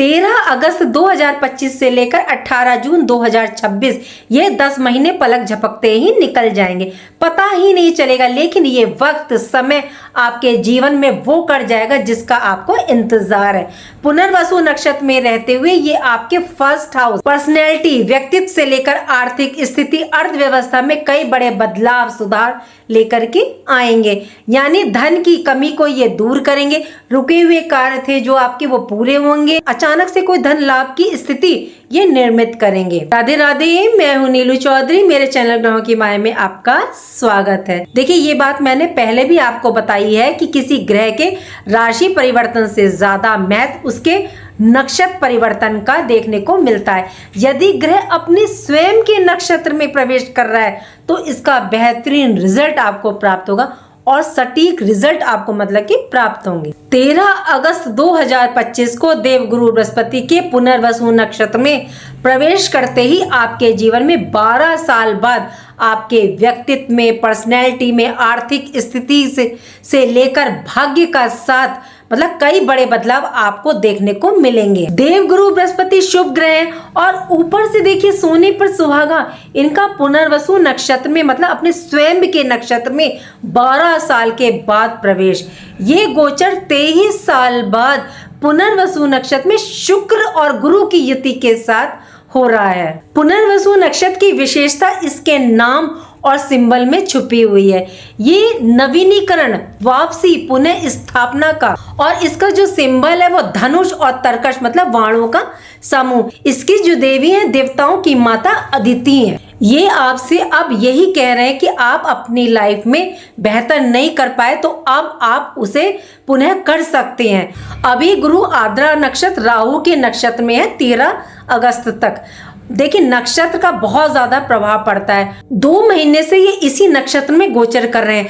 13 अगस्त 2025 से लेकर 18 जून 2026 ये 10 महीने पलक झपकते ही निकल जाएंगे, पता ही नहीं चलेगा। लेकिन ये वक्त समय आपके जीवन में वो कर जाएगा जिसका आपको इंतजार है। पुनर्वसु नक्षत्र में रहते हुए ये आपके फर्स्ट हाउस, पर्सनैलिटी, व्यक्तित्व से लेकर आर्थिक स्थिति, अर्थव्यवस्था में कई बड़े बदलाव, सुधार लेकर के आएंगे। यानी धन की कमी को ये दूर करेंगे, रुके हुए कार्य थे जो आपके वो पूरे होंगे, अचानक से कोई धन लाभ की स्थिति ये निर्मित करेंगे। राधे राधे, मैं हूँ नीलू चौधरी, मेरे चैनल ग्रहों की माया में आपका स्वागत है। देखिए, ये बात मैंने पहले भी आपको बताई है कि किसी ग्रह के राशि परिवर्तन से ज्यादा महत्व उसके नक्षत्र परिवर्तन का देखने को मिलता है। यदि ग्रह अपने स्वयं के नक्षत्र में प्रवेश कर रहा है तो इसका बेहतरीन रिजल्ट आपको प्राप्त होगा और सटीक रिजल्ट आपको मतलब कि प्राप्त होंगे। 13 अगस्त 2025 को देवगुरु बृहस्पति के पुनर्वसु नक्षत्र में प्रवेश करते ही आपके जीवन में 12 साल बाद आपके व्यक्तित्व में, पर्सनैलिटी में, आर्थिक स्थिति से लेकर भाग्य का साथ मतलब कई बड़े बदलाव आपको देखने को मिलेंगे। देवगुरु बृहस्पति शुभ ग्रह है और ऊपर से देखिए सोने पर सुहागा, इनका पुनर्वसु नक्षत्र में मतलब अपने स्वयं के नक्षत्र में 12 साल के बाद प्रवेश। ये गोचर 23 साल बाद पुनर्वसु नक्षत्र में शुक्र और गुरु की युति के साथ हो रहा है। पुनर्वसु नक्षत्र की विशेषता इसके नाम और सिंबल में छुपी हुई है। ये नवीनीकरण, वापसी, पुनः स्थापना का, और इसका जो सिंबल है वो धनुष और तरकश मतलब वाणों का समूह। इसकी जो देवी है देवताओं की माता अदिति है। ये आपसे अब यही कह रहे हैं कि आप अपनी लाइफ में बेहतर नहीं कर पाए तो अब आप उसे पुनः कर सकते हैं। अभी गुरु आद्रा नक्षत्र राहु के नक्षत्र में है 13 अगस्त तक। देखिए, नक्षत्र का बहुत ज्यादा प्रभाव पड़ता है। 2 महीने से ये इसी नक्षत्र में गोचर कर रहे हैं,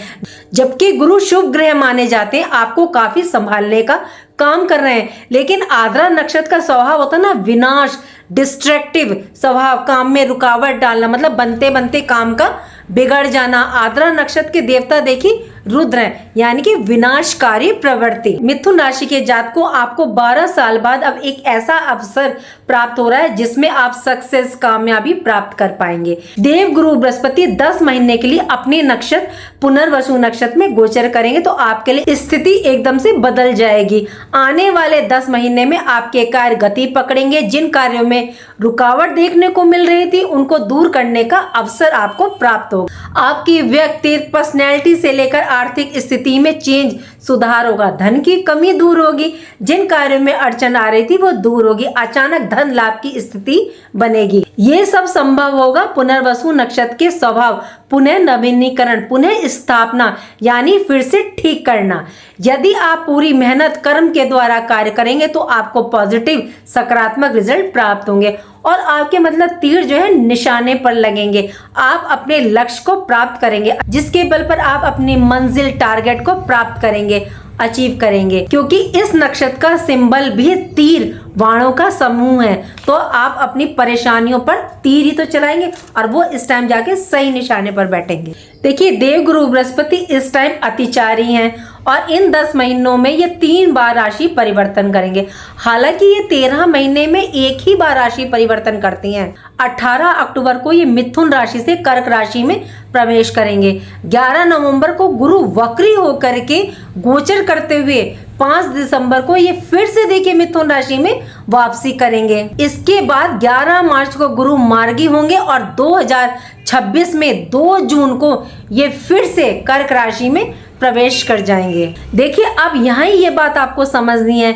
जबकि गुरु शुभ ग्रह माने जाते हैं, आपको काफी संभालने का काम कर रहे हैं। लेकिन आद्रा नक्षत्र का स्वभाव होता है ना विनाश, डिस्ट्रक्टिव स्वभाव, काम में रुकावट डालना मतलब बनते बनते काम का बिगड़ जाना। आद्रा नक्षत्र के देवता देखिए रुद्र है, यानी कि विनाशकारी प्रवृत्ति। मिथुन राशि के जातक को आपको 12 साल बाद अब एक ऐसा अवसर प्राप्त हो रहा है जिसमें आप सक्सेस, कामयाबी प्राप्त कर पाएंगे। देवगुरु बृहस्पति 10 महीने के लिए अपने नक्षत्र पुनर्वसु नक्षत्र में गोचर करेंगे तो आपके लिए स्थिति एकदम से बदल जाएगी। आने वाले 10 महीने में आपके कार्य गति पकड़ेंगे। जिन कार्यों में रुकावट देखने को मिल रही थी उनको दूर करने का अवसर आपको प्राप्त होगा। आपकी व्यक्तित्व, पर्सनैलिटी से लेकर आर्थिक स्थिति में चेंज, सुधार होगा। धन की कमी दूर होगी, जिन कार्यों में अड़चन आ रही थी वो दूर होगी। अचानक धन लाभ की स्थिति बनेगी। ये सब संभव होगा पुनर्वसु नक्षत्र के स्वभाव, पुनः नवीनीकरण, पुनः स्थापना यानी फिर से ठीक करना। यदि आप पूरी मेहनत कर्म के द्वारा कार्य करेंगे तो आपको पॉजिटिव, सकारात्मक रिजल्ट प्राप्त होंगे और आपके मतलब तीर जो है निशाने पर लगेंगे। आप अपने लक्ष्य को प्राप्त करेंगे, जिसके बल पर आप अपनी मंजिल, टारगेट को प्राप्त करेंगे, अचीव करेंगे। क्योंकि इस नक्षत्र का सिंबल भी तीर, वाणों का समूह है, तो आप अपनी परेशानियों पर तीर ही तो चलाएंगे और वो इस टाइम जाके सही निशाने पर बैठेंगे। देखिए, देवगुरु बृहस्पति इस टाइम अतिचारी हैं और इन 10 महीनों में ये 3 बार राशि परिवर्तन करेंगे। हालांकि ये 13 महीने में एक ही बार राशि परिवर्तन करती हैं। 18 अक्टूबर को ये मिथुन राशि से कर्क राशि में प्रवेश करेंगे। 11 नवंबर को गुरु वक्री होकर के गोचर करते हुए 5 दिसंबर को ये फिर से देखिए मिथुन राशि में वापसी करेंगे। इसके बाद 11 मार्च को गुरु मार्गी होंगे और 2026 में 2 जून को ये फिर से कर्क राशि में प्रवेश कर जाएंगे। देखिए, अब यहाँ ये बात आपको समझनी है,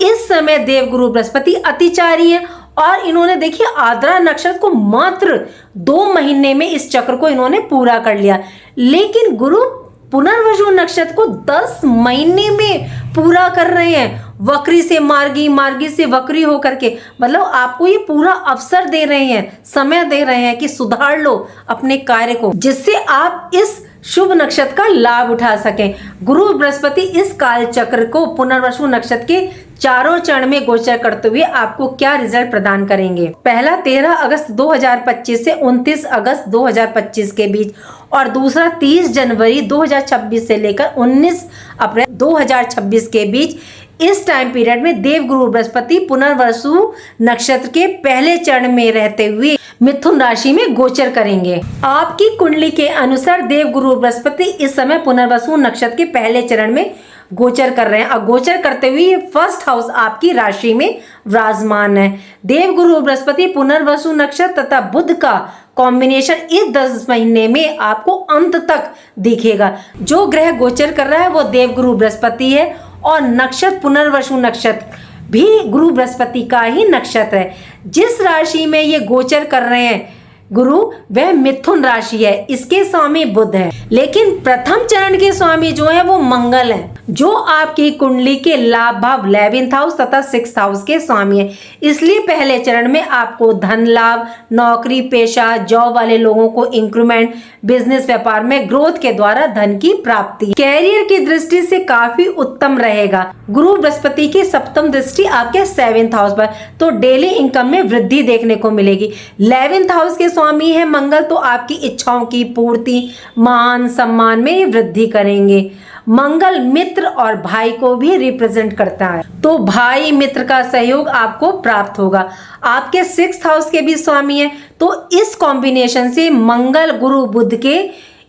इस समय देवगुरु बृहस्पति अतिचारी है और इन्होंने देखिए आद्रा नक्षत्र को मात्र 2 महीने में इस चक्र को इन्होंने पूरा कर लिया। लेकिन गुरु पुनर्वसु नक्षत्र को 10 महीने में पूरा कर रहे हैं, वक्री से मार्गी, मार्गी से वक्री होकर के। मतलब आपको ये पूरा अवसर दे रहे हैं, समय दे रहे हैं कि सुधार लो अपने कार्य को, जिससे आप इस शुभ नक्षत्र का लाभ उठा सकें। गुरु बृहस्पति इस काल चक्र को पुनर्वसु नक्षत्र के चारों चरण में गोचर करते हुए आपको क्या रिजल्ट प्रदान करेंगे। पहला 13 अगस्त 2025 से 29 अगस्त 2025 के बीच और दूसरा 30 जनवरी 2026 से लेकर 19 अप्रैल 2026 के बीच इस टाइम पीरियड में देवगुरु बृहस्पति पुनर्वसु नक्षत्र के पहले चरण में रहते हुए मिथुन राशि में गोचर करेंगे। आपकी कुंडली के अनुसार देवगुरु बृहस्पति इस समय पुनर्वसु नक्षत्र के पहले चरण में गोचर कर रहे हैं और गोचर करते हुए फर्स्ट हाउस आपकी राशि में विराजमान है। देवगुरु बृहस्पति पुनर्वसु नक्षत्र तथा बुध का कॉम्बिनेशन इस 10 महीने में आपको अंत तक दिखेगा। जो ग्रह गोचर कर रहा है वो देवगुरु बृहस्पति है और नक्षत्र पुनर्वसु नक्षत्र भी गुरु बृहस्पति का ही नक्षत्र है। जिस राशि में ये गोचर कर रहे हैं गुरु वह मिथुन राशि है, इसके स्वामी बुध है, लेकिन प्रथम चरण के स्वामी जो है वो मंगल है, जो आपकी कुंडली के लाभ भाव 11th हाउस तथा 6th हाउस के स्वामी है। इसलिए पहले चरण में आपको धन लाभ, नौकरी पेशा, जॉब वाले लोगों को इंक्रीमेंट, बिजनेस व्यापार में ग्रोथ के द्वारा धन की प्राप्ति, कैरियर की दृष्टि से काफी उत्तम रहेगा। गुरु बृहस्पति की सप्तम दृष्टि आपके 7th हाउस पर, तो डेली इनकम में वृद्धि देखने को मिलेगी। 11th हाउस के स्वामी है मंगल, तो आपकी इच्छाओं की पूर्ति, मान सम्मान में वृद्धि करेंगे। मंगल मित्र और भाई को भी रिप्रेजेंट करता है, तो भाई मित्र का सहयोग आपको प्राप्त होगा। आपके 6th हाउस के भी स्वामी है, तो इस कॉम्बिनेशन से मंगल गुरु बुध के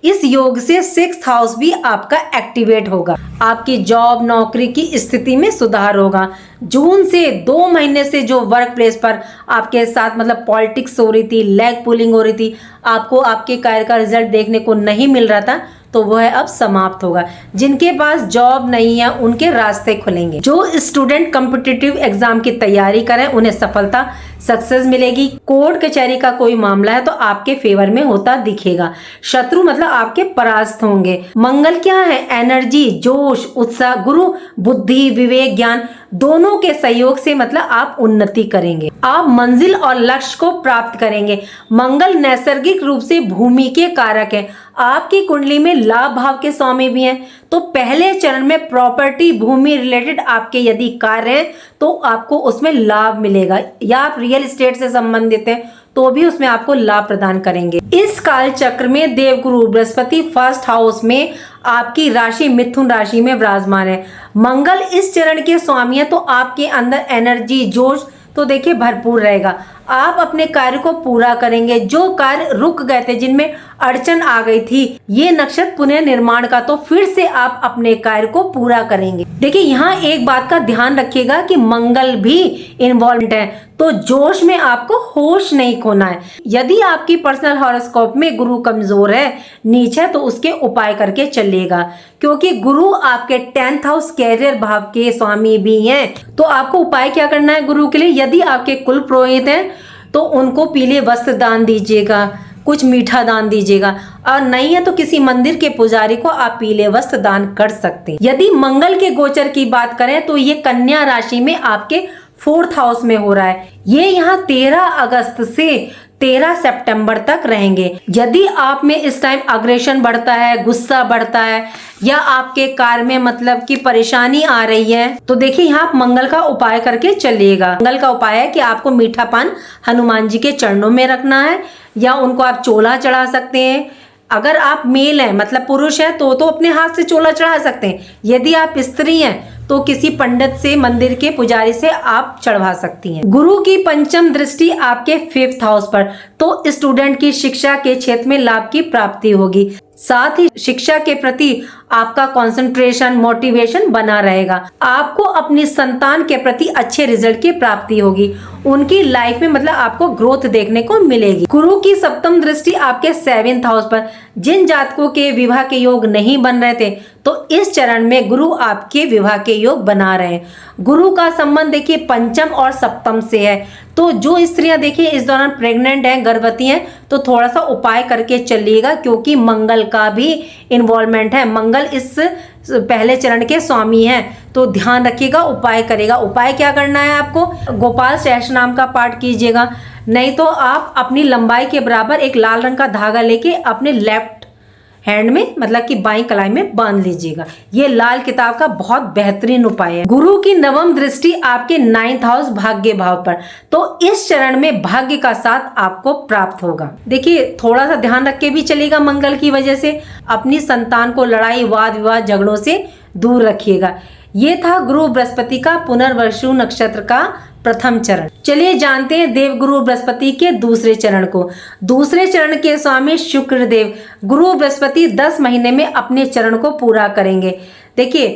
इस योग से 6th हाउस भी आपका एक्टिवेट होगा। आपकी जॉब नौकरी की स्थिति में सुधार होगा। जून से 2 महीने से जो वर्क प्लेस पर आपके साथ मतलब पॉलिटिक्स हो रही थी, लेग पुलिंग हो रही थी, आपको आपके कार्य का रिजल्ट देखने को नहीं मिल रहा था, तो वह अब समाप्त होगा। जिनके पास जॉब नहीं है उनके रास्ते खुलेंगे। जो स्टूडेंट कॉम्पिटिटिव एग्जाम की तैयारी करें उन्हें सफलता सक्सेस मिलेगी। कोर्ट कचहरी का कोई मामला है तो आपके फेवर में होता दिखेगा। शत्रु मतलब आपके परास्त होंगे। मंगल क्या है? एनर्जी, जोश, उत्साह। गुरु बुद्धि, विवेक, ज्ञान दोनों के सहयोग से मतलब आप उन्नति करेंगे। आप मंजिल और लक्ष्य को प्राप्त करेंगे। मंगल नैसर्गिक रूप से भूमि के कारक है। आपकी कुंडली में लाभ भाव के स्वामी भी हैं, तो पहले चरण में प्रॉपर्टी भूमि रिलेटेड आपके यदि कार्य हैं तो आपको उसमें लाभ मिलेगा, या आप रियल एस्टेट से संबंधित हैं तो भी उसमें आपको लाभ प्रदान करेंगे। इस काल चक्र में देवगुरु बृहस्पति 1st हाउस में आपकी राशि मिथुन राशि में विराजमान है। मंगल इस चरण के स्वामी है, तो आपके अंदर एनर्जी, जोश तो देखिए भरपूर रहेगा। आप अपने कार्य को पूरा करेंगे। जो कार्य रुक गए थे, जिनमें अड़चन आ गई थी, ये नक्षत्र पुनः निर्माण का, तो फिर से आप अपने कार्य को पूरा करेंगे। देखिए यहाँ एक बात का ध्यान रखिएगा कि मंगल भी इन्वॉल्व है, तो जोश में आपको होश नहीं खोना है। यदि आपकी पर्सनल हॉरोस्कोप में गुरु कमजोर है, नीच है, तो उसके उपाय करके चलिएगा, क्योंकि गुरु आपके 10th हाउस कैरियर भाव के स्वामी भी हैं। तो आपको उपाय क्या करना है गुरु के लिए? यदि आपके कुल पुरोहित हैं तो उनको पीले वस्त्र दान दीजिएगा, कुछ मीठा दान दीजिएगा, और नहीं है तो किसी मंदिर के पुजारी को आप पीले वस्त्र दान कर सकते हैं। यदि मंगल के गोचर की बात करें तो ये कन्या राशि में आपके 4th हाउस में हो रहा है। ये यहाँ 13 अगस्त से 13 सितंबर तक रहेंगे। यदि आप में इस टाइम अग्रेशन बढ़ता है, गुस्सा बढ़ता है, या आपके कार्य में मतलब कि परेशानी आ रही है, तो देखिए यहाँ आप मंगल का उपाय करके चलिएगा। मंगल का उपाय है कि आपको मीठा पान हनुमान जी के चरणों में रखना है, या उनको आप चोला चढ़ा सकते हैं। अगर आप मेल हैं मतलब पुरुष है तो अपने हाथ से चोला चढ़ा सकते हैं। यदि आप स्त्री हैं तो किसी पंडित से, मंदिर के पुजारी से आप चढ़वा सकती हैं। गुरु की पंचम दृष्टि आपके 5th हाउस पर, तो स्टूडेंट की शिक्षा के क्षेत्र में लाभ की प्राप्ति होगी। साथ ही शिक्षा के प्रति आपका कंसंट्रेशन, मोटिवेशन बना रहेगा। आपको अपनी संतान के प्रति अच्छे रिजल्ट की प्राप्ति होगी। उनकी लाइफ में मतलब आपको ग्रोथ देखने को मिलेगी। गुरु की सप्तम दृष्टि आपके 7th हाउस पर, जिन जातकों के विवाह के योग नहीं बन रहे थे तो इस चरण में गुरु आपके विवाह के योग बना रहे हैं। गुरु का संबंध देखिए पंचम और सप्तम से है, तो जो स्त्रियां देखिए इस दौरान प्रेग्नेंट हैं, गर्भवती हैं, तो थोड़ा सा उपाय करके चलिएगा, क्योंकि मंगल का भी इन्वॉल्वमेंट है। मंगल इस पहले चरण के स्वामी हैं, तो ध्यान रखिएगा, उपाय करेगा। उपाय क्या करना है आपको? गोपाल सहस्त्र नाम का पाठ कीजिएगा, नहीं तो आप अपनी लंबाई के बराबर एक लाल रंग का धागा लेके अपने लेफ्ट हैंड में मतलब कि बाईं कलाई में बांध लीजिएगा। ये लाल किताब का बहुत बेहतरीन उपाय है। गुरु की नवम दृष्टि आपके 9th हाउस भाग्य भाव पर, तो इस चरण में भाग्य का साथ आपको प्राप्त होगा। देखिए थोड़ा सा ध्यान रख के भी चलेगा। मंगल की वजह से अपनी संतान को लड़ाई, वाद विवाद, झगड़ों से दूर रखिएगा। ये था गुरु बृहस्पति का पुनर्वसु नक्षत्र का प्रथम चरण। चलिए जानते हैं देवगुरु बृहस्पति के दूसरे चरण को। दूसरे चरण के स्वामी शुक्र देव गुरु बृहस्पति 10 महीने में अपने चरण को पूरा करेंगे। देखिए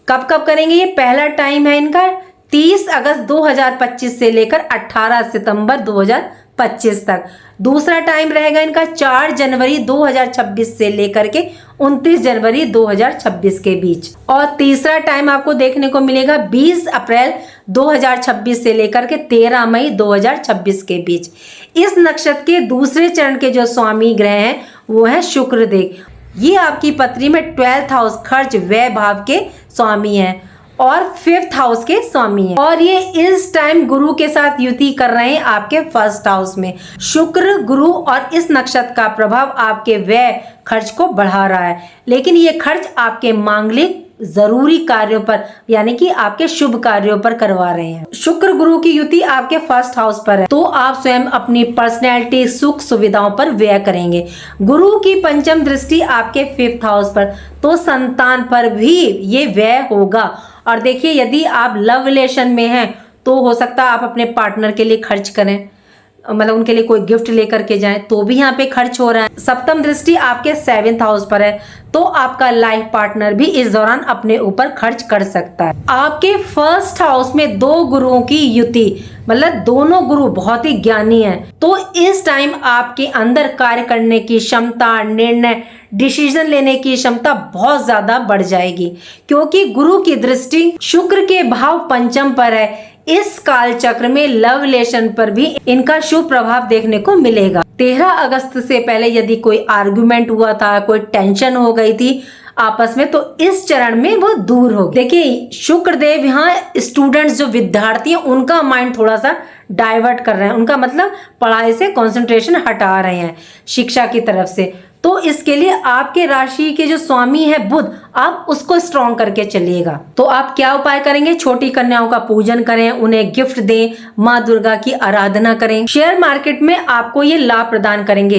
कब कब करेंगे, ये पहला टाइम है इनका 30 अगस्त 2025 से लेकर 18 सितंबर 2025 तक। दूसरा टाइम रहेगा इनका 4 जनवरी 2026 से लेकर के 29 जनवरी 2026 के बीच। और तीसरा टाइम आपको देखने को मिलेगा 20 अप्रैल 2026 से लेकर के 13 मई 2026 के बीच। इस नक्षत्र के दूसरे चरण के जो स्वामी ग्रह हैं वो है शुक्र देव। ये आपकी पत्री में 12th हाउस खर्च व्यय भाव के स्वामी हैं और 5th हाउस के स्वामी हैं। और ये इस टाइम गुरु के साथ युति कर रहे हैं आपके 1st हाउस में। शुक्र गुरु और इस नक्षत्र का प्रभाव आपके व्यय खर्च को बढ़ा रहा है, लेकिन ये खर्च आपके मांगलिक जरूरी कार्यों पर यानी कि आपके शुभ कार्यों पर करवा रहे हैं। शुक्र गुरु की युति आपके 1st हाउस पर है, तो आप स्वयं अपनी पर्सनैलिटी सुख सुविधाओं पर व्यय करेंगे। गुरु की पंचम दृष्टि आपके 5th हाउस पर, तो संतान पर भी ये व्यय होगा। और देखिए यदि आप लव रिलेशन में हैं तो हो सकता है आप अपने पार्टनर के लिए खर्च करें, मतलब उनके लिए कोई गिफ्ट लेकर के जाएं, तो भी यहाँ पे खर्च हो रहा है। सप्तम दृष्टि आपके 7th हाउस पर है, तो आपका लाइफ पार्टनर भी इस दौरान अपने ऊपर खर्च कर सकता है। आपके 1st हाउस में 2 गुरुओं की युति, मतलब दोनों गुरु बहुत ही ज्ञानी हैं, तो इस टाइम आपके अंदर कार्य करने की क्षमता, निर्णय डिसीजन लेने की क्षमता बहुत ज्यादा बढ़ जाएगी, क्योंकि गुरु की दृष्टि शुक्र के भाव पंचम पर है। इस काल चक्र में लव रिलेशन पर भी इनका शुभ प्रभाव देखने को मिलेगा। 13 अगस्त से पहले यदि कोई आर्गुमेंट हुआ था, कोई टेंशन हो गई थी आपस में, तो इस चरण में वो दूर हो। देखिए शुक्र देव यहाँ स्टूडेंट्स जो विद्यार्थी हैं उनका माइंड थोड़ा सा डाइवर्ट कर रहे हैं, उनका मतलब पढ़ाई से कंसंट्रेशन हटा रहे हैं शिक्षा की तरफ से। तो इसके लिए आपके राशि के जो स्वामी है बुध, आप उसको स्ट्रॉन्ग करके चलिएगा। तो आप क्या उपाय करेंगे, छोटी कन्याओं का पूजन करें, उन्हें गिफ्ट दें, माँ दुर्गा की आराधना करें। शेयर मार्केट में आपको ये लाभ प्रदान करेंगे।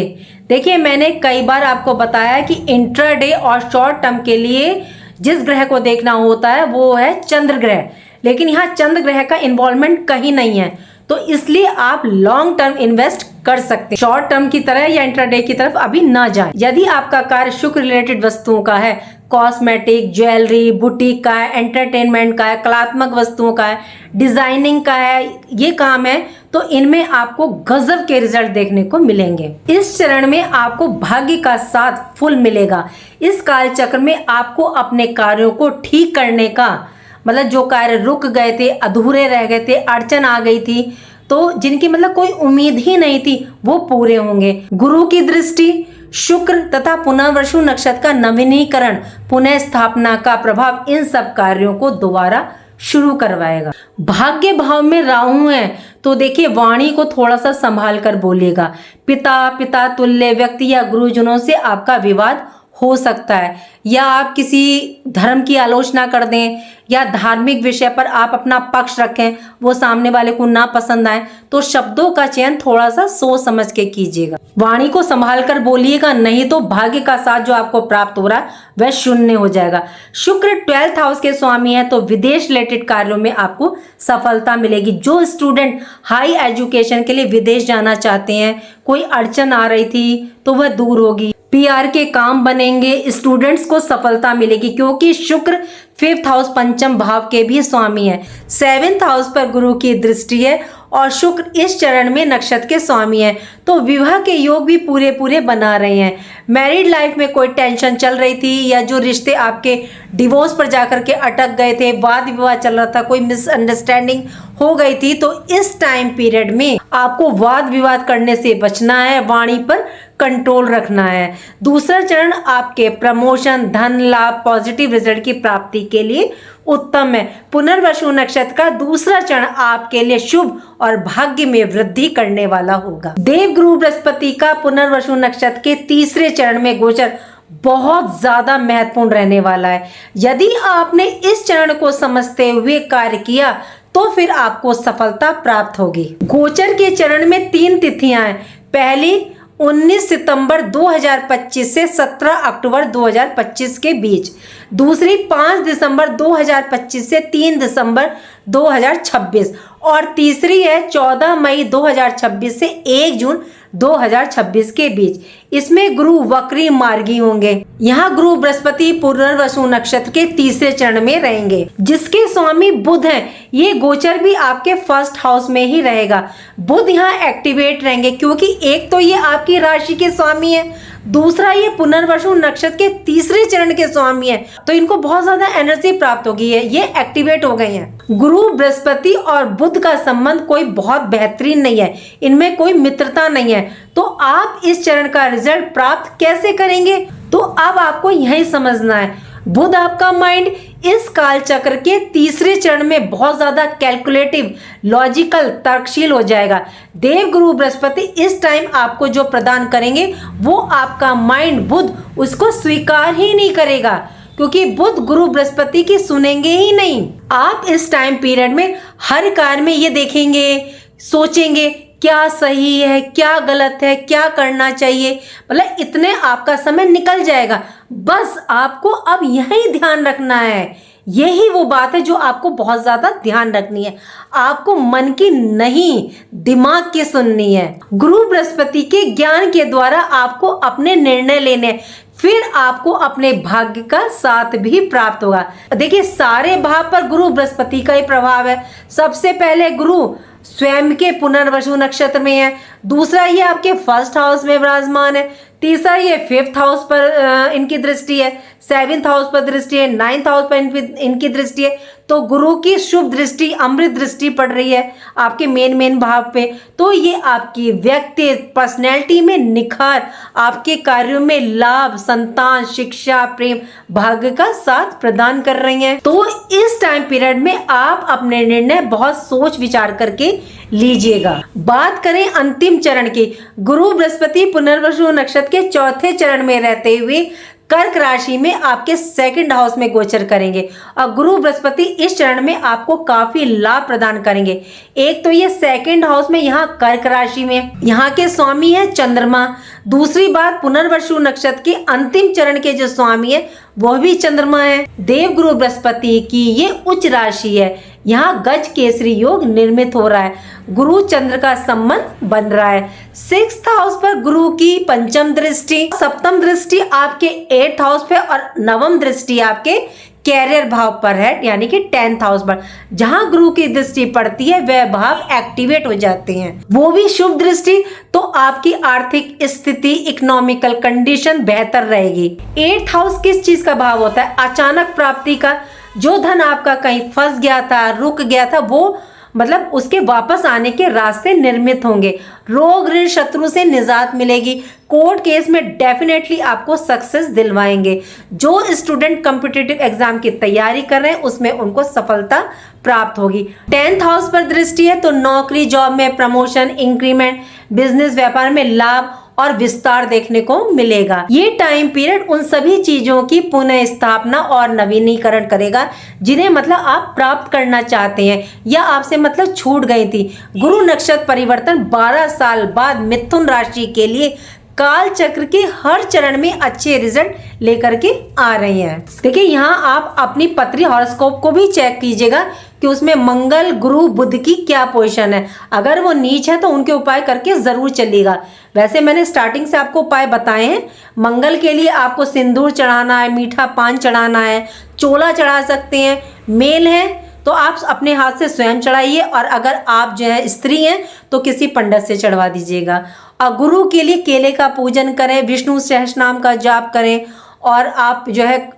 देखिए मैंने कई बार आपको बताया कि इंट्राडे और शॉर्ट टर्म के लिए जिस ग्रह को देखना होता है वो है चंद्र ग्रह, लेकिन यहाँ चंद्र ग्रह का इन्वॉल्वमेंट कहीं नहीं है, तो इसलिए आप लॉन्ग टर्म इन्वेस्ट कर सकते हैं। शॉर्ट टर्म की तरह या इंट्राडे की तरफ अभी ना जाएं। यदि आपका कार्य शुक्र रिलेटेड वस्तुओं का है, कॉस्मेटिक, ज्वेलरी, बुटीक का है, एंटरटेनमेंट का है, कलात्मक वस्तुओं का है, डिजाइनिंग का है, ये काम है, तो इनमें आपको गजब के रिजल्ट देखने को मिलेंगे। इस चरण में आपको भाग्य का साथ फुल मिलेगा। इस काल चक्र में आपको अपने कार्यों को ठीक करने का, मतलब जो कार्य रुक गए थे, अधूरे रह गए थे, अड़चन आ गई थी, तो जिनकी मतलब कोई उम्मीद ही नहीं थी, वो पूरे होंगे। गुरु की दृष्टि शुक्र तथा पुनर्वसु नक्षत्र का नवीनीकरण, पुनः स्थापना का प्रभाव इन सब कार्यों को दोबारा शुरू करवाएगा। भाग्य भाव में राहु है, तो देखिए वाणी को थोड़ा सा संभाल कर बोलिएगा। पिता तुल्य व्यक्ति या गुरुजनों से आपका विवाद हो सकता है, या आप किसी धर्म की आलोचना कर दें, या धार्मिक विषय पर आप अपना पक्ष रखें, वो सामने वाले को ना पसंद आए, तो शब्दों का चयन थोड़ा सा सोच समझ के कीजिएगा। वाणी को संभाल कर बोलिएगा, नहीं तो भाग्य का साथ जो आपको प्राप्त हो रहा है वह शून्य हो जाएगा। शुक्र 12th हाउस के स्वामी है, तो विदेश रिलेटेड कार्यों में आपको सफलता मिलेगी। जो स्टूडेंट हाई एजुकेशन के लिए विदेश जाना चाहते हैं, कोई अड़चन आ रही थी तो वह दूर होगी। PR के काम बनेंगे, स्टूडेंट्स को सफलता मिलेगी, क्योंकि शुक्र 5th हाउस पंचम भाव के भी स्वामी है। 7th हाउस पर गुरु की दृष्टि है और शुक्र इस चरण में नक्षत्र के स्वामी है, तो विवाह के योग भी पूरे बना रहे हैं। मैरिड लाइफ में कोई टेंशन चल रही थी, या जो रिश्ते आपके डिवोर्स पर जाकर के अटक गए थे, वाद विवाद चल रहा था, कोई मिसअंडरस्टैंडिंग हो गई थी, तो इस टाइम पीरियड में आपको वाद विवाद करने से बचना है, वाणी पर कंट्रोल रखना है। दूसरा चरण आपके प्रमोशन, धन लाभ, पॉजिटिव रिजल्ट की प्राप्ति के लिए उत्तम है। पुनर्वसु नक्षत्र का दूसरा चरण आपके लिए शुभ और भाग्य में वृद्धि करने वाला होगा। देवगुरु बृहस्पति का पुनर्वसु नक्षत्र के तीसरे चरण में गोचर बहुत ज्यादा महत्वपूर्ण रहने वाला है। यदि आपने इस चरण को समझते हुए कार्य किया तो फिर आपको सफलता प्राप्त होगी। गोचर के चरण में 3 तिथियां हैं। पहली 19 सितंबर 2025 से 17 अक्टूबर 2025 के बीच। दूसरी 5 दिसंबर 2025 से 3 दिसंबर 2026 और तीसरी है 14 मई 2026 से 1 जून 2026 के बीच। इसमें गुरु वक्री मार्गी होंगे। यहाँ गुरु बृहस्पति पुनर्वसु नक्षत्र के तीसरे चरण में रहेंगे, जिसके स्वामी बुध हैं। ये गोचर भी आपके फर्स्ट हाउस में ही रहेगा। बुध यहाँ एक्टिवेट रहेंगे क्योंकि एक तो ये आपकी राशि के स्वामी है, दूसरा ये पुनर्वसु नक्षत्र के तीसरे चरण के स्वामी है, तो इनको बहुत ज्यादा एनर्जी प्राप्त होगी है, ये एक्टिवेट हो गए हैं। गुरु बृहस्पति और बुध का संबंध कोई बहुत बेहतरीन नहीं है, इनमें कोई मित्रता नहीं है। तो आप इस चरण का रिजल्ट प्राप्त कैसे करेंगे, तो अब आपको यही समझना है। बुध आपका माइंड इस काल चक्र के तीसरे चरण में बहुत ज्यादा कैलकुलेटिव, लॉजिकल, तर्कशील हो जाएगा। देव गुरु बृहस्पति इस टाइम आपको जो प्रदान करेंगे वो आपका माइंड बुध उसको स्वीकार ही नहीं करेगा, क्योंकि बुध गुरु बृहस्पति की सुनेंगे ही नहीं। आप इस टाइम पीरियड में हर कार्य में ये देखेंगे, सोचेंगे क्या सही है, क्या गलत है, क्या करना चाहिए, मतलब इतने आपका समय निकल जाएगा। बस आपको अब यही ध्यान रखना है, यही वो बात है जो आपको बहुत ज्यादा ध्यान रखनी है। आपको मन की नहीं, दिमाग की सुननी है। गुरु बृहस्पति के ज्ञान के द्वारा आपको अपने निर्णय लेने, फिर आपको अपने भाग्य का साथ भी प्राप्त होगा। देखिए, सारे भाव पर गुरु बृहस्पति का ही प्रभाव है। सबसे पहले गुरु स्वयं के पुनर्वसु नक्षत्र में है, दूसरा ये आपके फर्स्ट हाउस में विराजमान है, तीसरा ये 5th हाउस पर इनकी दृष्टि है, 7th हाउस पर दृष्टि है, 9th हाउस पर इनकी दृष्टि है। तो गुरु की शुभ दृष्टि, अमृत दृष्टि पड़ रही है आपके मेन भाव पे। तो ये आपकी व्यक्ति पर्सनैलिटी में निखार, आपके कार्यों में लाभ, संतान, शिक्षा, प्रेम, भाग्य का साथ प्रदान कर रही हैं। तो इस टाइम पीरियड में आप अपने निर्णय बहुत सोच विचार करके लीजिएगा। बात करें अंतिम चरण की, गुरु बृहस्पति पुनर्वसु नक्षत्र के चौथे चरण में रहते हुए कर्क राशि में आपके 2nd हाउस में गोचर करेंगे और गुरु बृहस्पति इस चरण में आपको काफी लाभ प्रदान करेंगे। एक तो ये 2nd हाउस में यहाँ कर्क राशि में यहाँ के स्वामी है चंद्रमा। दूसरी बात, पुनर्वसु नक्षत्र के अंतिम चरण के जो स्वामी है वह भी चंद्रमा है। देव गुरु बृहस्पति की ये उच्च राशि है, यहाँ गज केसरी योग निर्मित हो रहा है, गुरु चंद्र का संबंध बन रहा है। 6th हाउस पर गुरु की पंचम दृष्टि, सप्तम दृष्टि आपके 8th हाउस पे और नवम दृष्टि आपके कैरियर भाव पर है, यानी कि 10th हाउस पर। जहां गुरु की दृष्टि पड़ती है वह भाव एक्टिवेट हो जाते हैं, वो भी शुभ दृष्टि। तो आपकी आर्थिक स्थिति, इकोनॉमिकल कंडीशन बेहतर रहेगी। 8th हाउस किस चीज का भाव होता है? अचानक प्राप्ति का। जो धन आपका कहीं फंस गया था, रुक गया था, वो मतलब उसके वापस आने के रास्ते निर्मित होंगे। रोग ऋण शत्रु से निजात मिलेगी। कोर्ट केस में डेफिनेटली आपको सक्सेस दिलवाएंगे। जो स्टूडेंट कॉम्पिटिटिव एग्जाम की तैयारी कर रहे हैं उसमें उनको सफलता प्राप्त होगी। 10th हाउस पर दृष्टि है तो नौकरी, जॉब में प्रमोशन, इंक्रीमेंट, बिजनेस, व्यापार में लाभ और विस्तार देखने को मिलेगा। ये टाइम पीरियड उन सभी चीजों की पुनः स्थापना और नवीनीकरण करेगा जिन्हें मतलब आप प्राप्त करना चाहते हैं या आपसे मतलब छूट गई थी। गुरु नक्षत्र परिवर्तन 12 साल बाद मिथुन राशि के लिए काल चक्र के हर चरण में अच्छे रिजल्ट लेकर के आ रही हैं। देखिए, यहाँ आप अपनी पत्री हॉरोस्कोप को भी चेक कीजिएगा कि उसमें मंगल, गुरु, बुध की क्या पोजीशन है। अगर वो नीच है तो उनके उपाय करके जरूर चलिएगा। वैसे मैंने स्टार्टिंग से आपको उपाय बताए हैं। मंगल के लिए आपको सिंदूर चढ़ाना है, मीठा पान चढ़ाना है, चोला चढ़ा सकते हैं। मेल है तो आप अपने हाथ से स्वयं चढ़ाइए, और अगर आप जो है स्त्री हैं तो किसी पंडित से चढ़वा दीजिएगा। और गुरु के लिए केले का पूजन करें, विष्णु सहस्रनाम का जाप करें, और आप जो है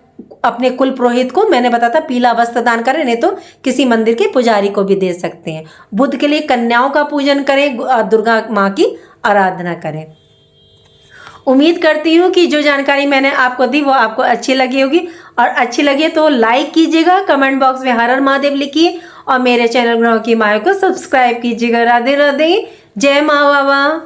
अपने कुल पुरोहित को, मैंने बताया था, पीला वस्त्र दान करें, नहीं तो किसी मंदिर के पुजारी को भी दे सकते हैं। बुध के लिए कन्याओं का पूजन करें, दुर्गा माँ की आराधना करें। उम्मीद करती हूँ कि जो जानकारी मैंने आपको दी वो आपको अच्छी लगी होगी, और अच्छी लगी तो लाइक कीजिएगा, कमेंट बॉक्स में हर हर महादेव लिखिए, और मेरे चैनल ग्रहों की माया को सब्सक्राइब कीजिएगा। राधे राधे, जय माँ बाबा।